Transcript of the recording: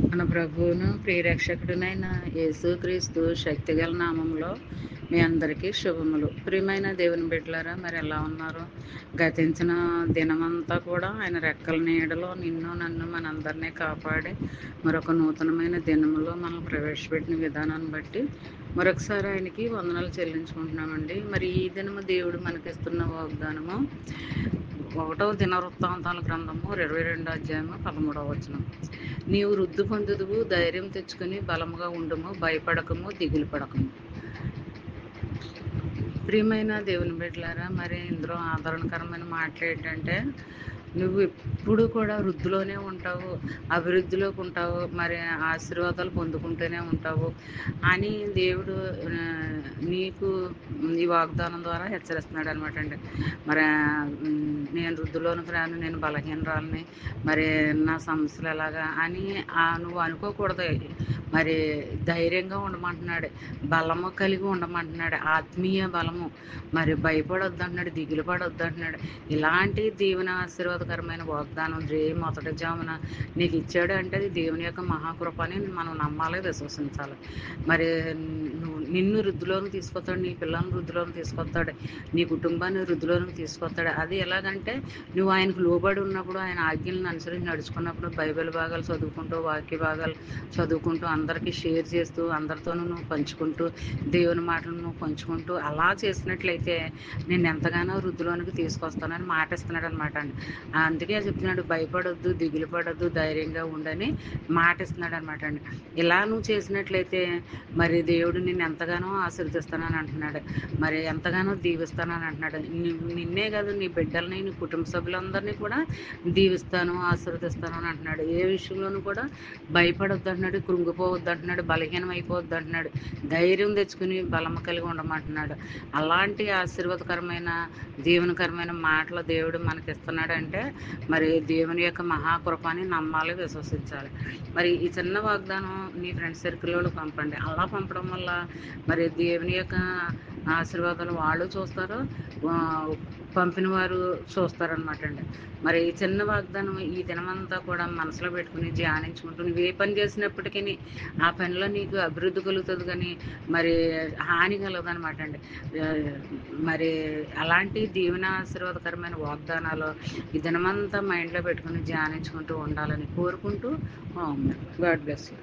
మన ప్రభువును ప్రియరక్షకుడునైన యేసుక్రీస్తు శక్తిగల నామంలో మీ అందరికీ శుభములు. ప్రియమైన దేవుని బిడ్డలారా, మరి ఎలా ఉన్నారు? గతించిన దినమంతా కూడా ఆయన రెక్కల నీడలో నిన్ను నన్ను మనందరినీ కాపాడి మరొక నూతనమైన దినములో మనం ప్రవేశపెట్టిన విధానాన్ని బట్టి మరొకసారి ఆయనకి వందనాలు చెల్లించుకుంటున్నామండి. మరి ఈ దినము దేవుడు మనకిస్తున్న వాగ్దానము 1వ దినవృత్తాంతాల గ్రంథము 22వ అధ్యాయము 13వ వచనం. నీవు వృద్ధి పొందుదువు, ధైర్యం తెచ్చుకుని బలముగా ఉండుము, భయపడకము, దిగులు పడకము. ప్రియమైన దేవుని బిడ్డలారా, మరి ఇందులో ఆదరణకరమైన మాటలు ఏంటంటే, నువ్వు ఎప్పుడు కూడా వృద్ధిలోనే ఉంటావు, అభివృద్ధిలోకి ఉంటావు, మరి ఆశీర్వాదాలు పొందుకుంటూనే ఉంటావు అని దేవుడు నీకు ఈ వాగ్దానం ద్వారా హెచ్చరిస్తున్నాడు అనమాట అండి. మరి నేను వృద్ధిలోనికి రాను, నేను బలహీనరాలని, మరి నా సమస్యలు ఎలాగా అని నువ్వు అనుకోకూడదు. మరి ధైర్యంగా ఉండమంటున్నాడు, బలము కలిగి ఉండమంటున్నాడు, ఆత్మీయ బలము. మరి భయపడొద్దు అంటున్నాడు, దిగులు పడొద్దు అంటున్నాడు. ఇలాంటి దీవెన ఆశీర్వాదకరమైన వాగ్దానం మొదటి జామున నీకు ఇచ్చాడు అంటే అది దేవుని యొక్క మహాకృప అని మనం నమ్మాలి, విశ్వసించాలి. మరి నిన్ను వృద్ధిలోకి తీసుకొస్తాడు, నీ పిల్లల్ని వృద్ధిలోకి తీసుకొస్తాడు, నీ కుటుంబాన్ని వృద్ధిలోకి తీసుకొస్తాడు. అది ఎలాగంటే నువ్వు ఆయనకు లోబడి ఉన్నప్పుడు, ఆయన ఆజ్ఞలను అనుసరించి నడుచుకున్నప్పుడు, బైబిల్ భాగాలు చదువుకుంటూ, వాక్య భాగాలు చదువుకుంటూ, అందరికీ షేర్ చేస్తూ, అందరితోనూ నువ్వు పంచుకుంటూ, దేవుని మాటలను నువ్వు పంచుకుంటూ అలా చేసినట్లయితే నేను ఎంతగానో వృద్ధిలోనికి తీసుకొస్తానని మాట ఇస్తున్నాడు అనమాట అండి. అందుకే చెప్తున్నాడు, భయపడొద్దు, దిగులు పడొద్దు, ధైర్యంగా ఉండని మాట ఇస్తున్నాడు అనమాట అండి. ఇలా నువ్వు చేసినట్లయితే మరి దేవుడు నిన్ను ఎంతగానో ఆశీర్వదిస్తానని అంటున్నాడు, మరి ఎంతగానో దీవిస్తానని అంటున్నాడు. నిన్నే కాదు, నీ బిడ్డల్ని, నీ కుటుంబ సభ్యులందరినీ కూడా దీవిస్తాను, ఆశీర్వదిస్తాను అని అంటున్నాడు. ఏ విషయంలోనూ కూడా భయపడొద్దు అంటున్నాడు, కృంగిపోవద్దు అంటున్నాడు, బలహీనం అయిపోవద్దు అంటున్నాడు, ధైర్యం తెచ్చుకుని బలము కలిగి ఉండమంటున్నాడు. అలాంటి ఆశీర్వాదకరమైన దీవెనకరమైన మాటలు దేవుడు మనకిస్తున్నాడు అంటే మరి దేవుని యొక్క మహాకృపని నమ్మాలి, విశ్వసించాలి. మరి ఈ చిన్న వాగ్దానం నీ ఫ్రెండ్స్ సర్కిల్లో పంపండి. అలా పంపడం వల్ల మరి దేవుని యొక్క ఆశీర్వాదాలు వాళ్ళు చూస్తారు, పంపిన వారు చూస్తారనమాట అండి. మరి ఈ చిన్న వాగ్దానం ఈ దినమంతా కూడా మనసులో పెట్టుకుని ధ్యానించుకుంటూ నువ్వు ఏ పని చేసినప్పటికీ ఆ పనిలో నీకు అభివృద్ధి కలుగుతుంది, కానీ మరి హాని కలగదనమాట అండి. మరి అలాంటి దీవెన ఆశీర్వాదకరమైన వాగ్దానాలు ఈ దినమంతా మైండ్లో పెట్టుకుని ధ్యానించుకుంటూ ఉండాలని కోరుకుంటూ గాడ్ బ్లెస్ యూ.